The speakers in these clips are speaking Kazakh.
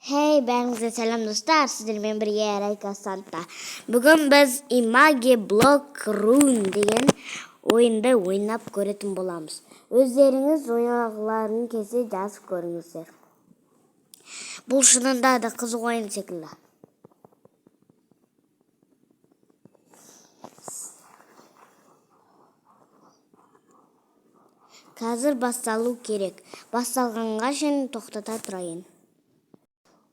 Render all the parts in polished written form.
Hey, бәріңізге сәлем достар, сіздермен бірге Райка Санта. Бүгін біз Imagi Block Run деген ойынды ойнап көретін боламыз. Өздеріңіз ойнағыларын келсе жазып көріңіздер. Бұл шынында да қызық ойын секілді. Қазір басталу керек. Басталғанға шейін тоқтата тұрайын.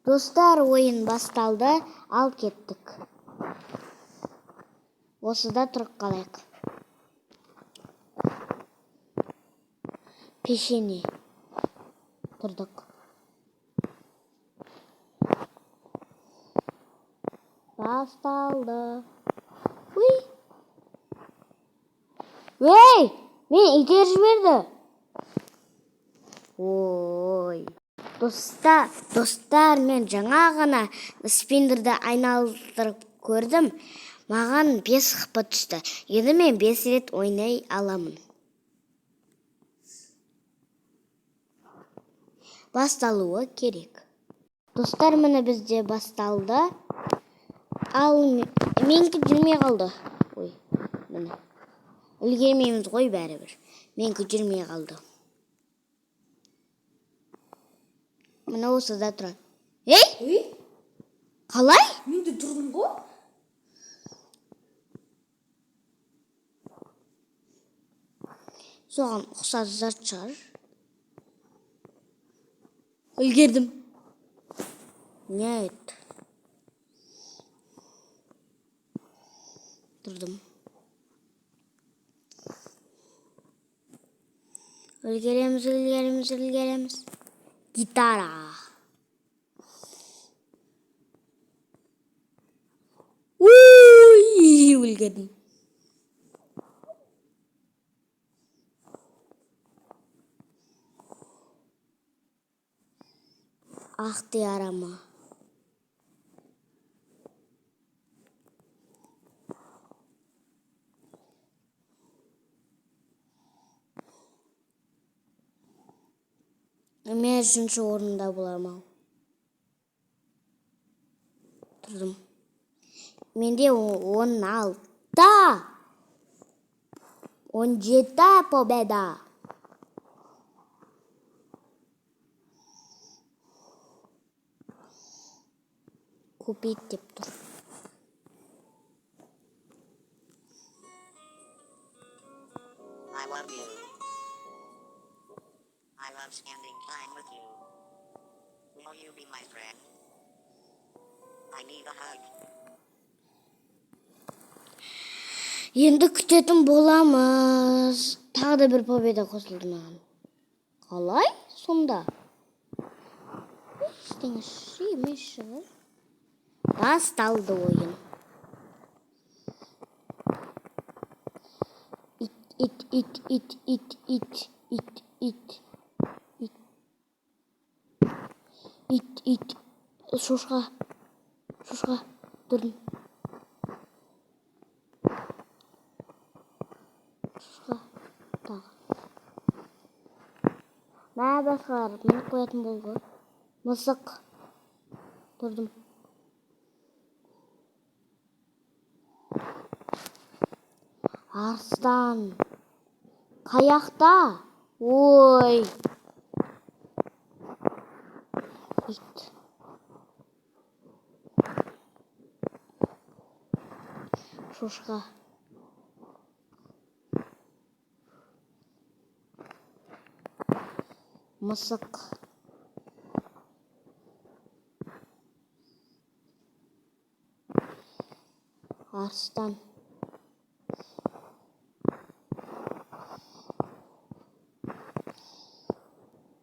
Достар, ойын басталды, ал кеттік. Осыда тұрып қалайық. Пешене. Тұрдық. Басталды. Уй! Ей! Мен итер жіберді. Ой! Достар, мен жаңа ғана спиндерді айналдырып көрдім. Маған 5 хп түсті. Енді мен 5 рет ойнай аламын. Басталуы керек. Достар, мені бізде басталды. Ал менікі жүрмей қалды. Ой, мені. Үлгермейміз ғой бәрібір. Менікі жүрмей қалды. Мына осыда тұрады. Ей! Қалай? Мен де тұрдым ғой. Соған ұқсас зат шығар. Үлгердім. Нет. Тұрдым. Үлгереміз. Гитара. Уй, үлгердім. Ақты арама. Мен үшінші орында болам. Тұрдым. Менде 16. 17 победа. Купить деп тұр. I love you. I love spending time with you. Will you be my friend? I need a hug. Енді күтетін боламыз. Тағы да бір победа қосылды маған. Қалай? Сонда. Ештеңе емес шығар. Басталды ойын. Ит. Шошқа. Тұрдым. Шошқа. Тағы. Басқалар, мені қоятын болды. Мысық. Тұрдым. Арыстан. Қаяқта? Ой. Ит. Шошқа. Мысық. Арыстан.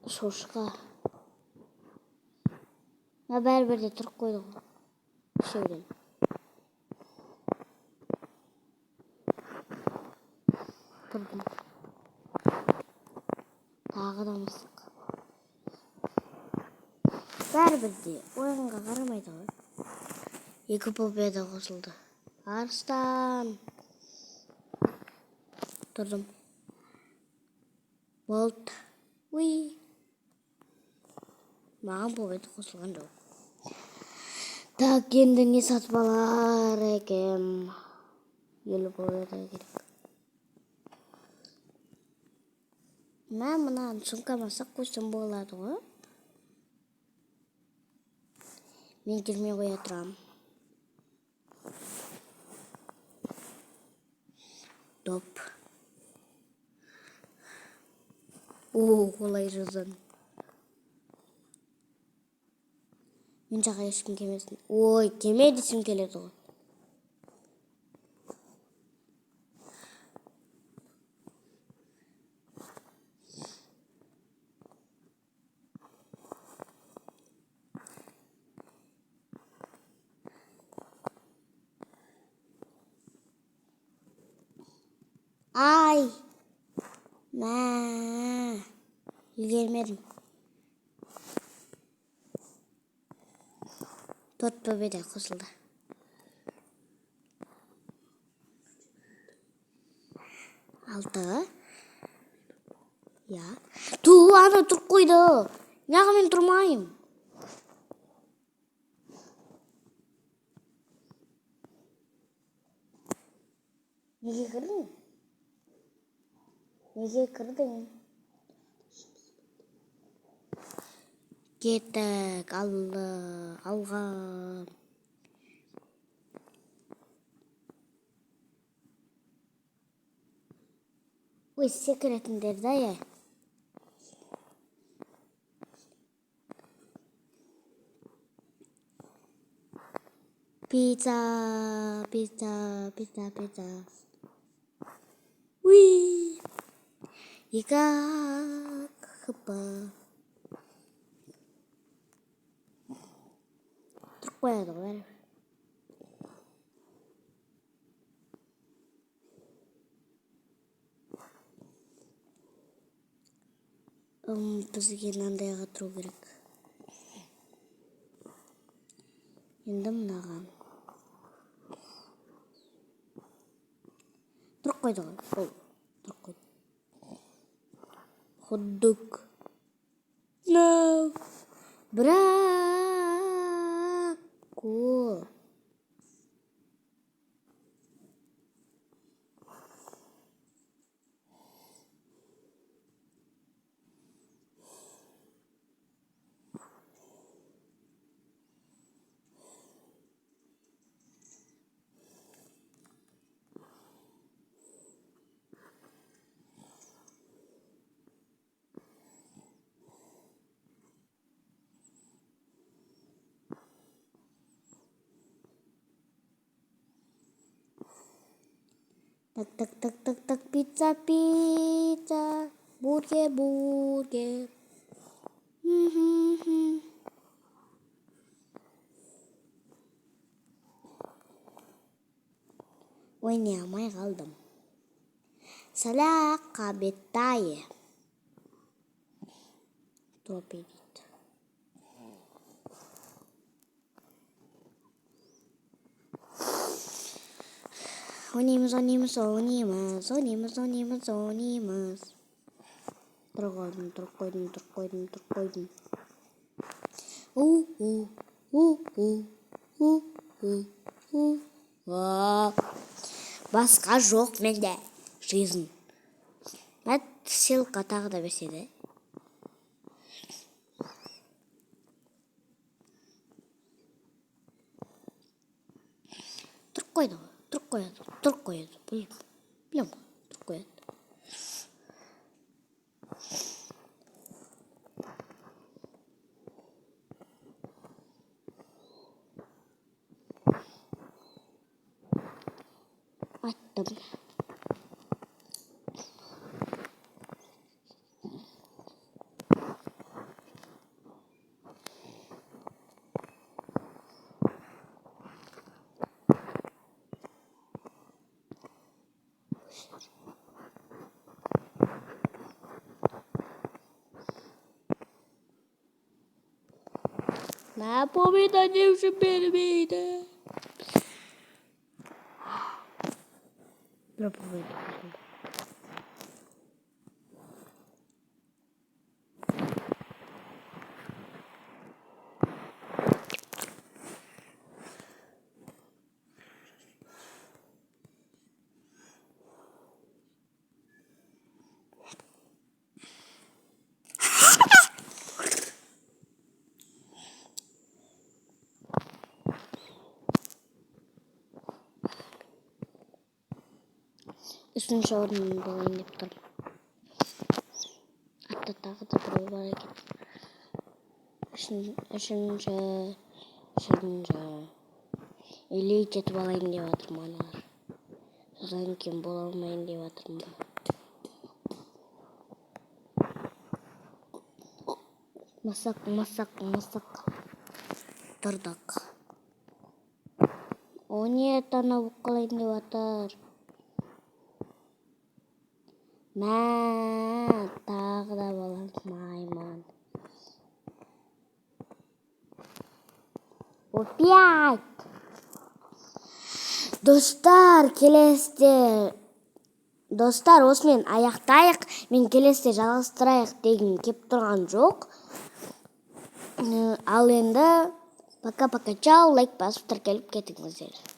Шошқа. Бәрібір де тұрып қойды ғой. Үшеуден. Тұрдым. Тағы да мысық. Бәрібір де ойынға қарамайды ғой. 2 победа қосылды. Арыстан. Тұрдым. Болт. Уй. Маған победа қосылған жоқ. Так, енді не сатып алар екем? Елі болуы керек. Мен мынаны сумкама сақ қойсам болады ғой. Мен жүрмей қоя тұрам. Доп. О, қолай жазан. Мен жаққа ешкім келмесін. Ой, келме десем келеді ғой. Ай! Мә! Үлгермедім. Төрт бөбеде қосылды. Алты. Я. Ту, ана тұрып қойды. Неға мен тұрмайым? Неге кірдің? Неге кірдің? Кеттік, алға. Ой, секретіндер да, я. Пицца. Уи. И как бы. Тұрып қояды ғой. Бізге мынандайға тұру керек. Енді мынаған. Тұрып қойды ғой. Тұрып қойды. Хот-дог. No. Бірақ. О. Так, пицца. Бургер. Ойнай алмай қалдым. Салақ қабеттайы. Тропедит. Ойнаймыз. Тұрып қойдым. Басқа жоқ менде. Жизнь. Мәт сыйлыққа тағы да беседі. Тұрып қойды. Білем. Тұрып қояды. Аттым. Напоминание уже перебито. 3 орын болайын деп тұрмын. Атта тағы да біреу бар екен. Үшінші. Или жетіп алайын деп жатырмын аналар. Содан кейін бола алмайын деп жатырмын ба. Масақ. Тұрдық. О, не тана болып қалайын деп жатыр. Тағы да боламыз майман. Опять! Достар, келесте. Достар, осымен аяқтайық. Мен келесте жалғастырайық деген кеп тұрған жоқ. Ал енді пока-пока, чау, лайк басып тіркеліп кетіңіздер.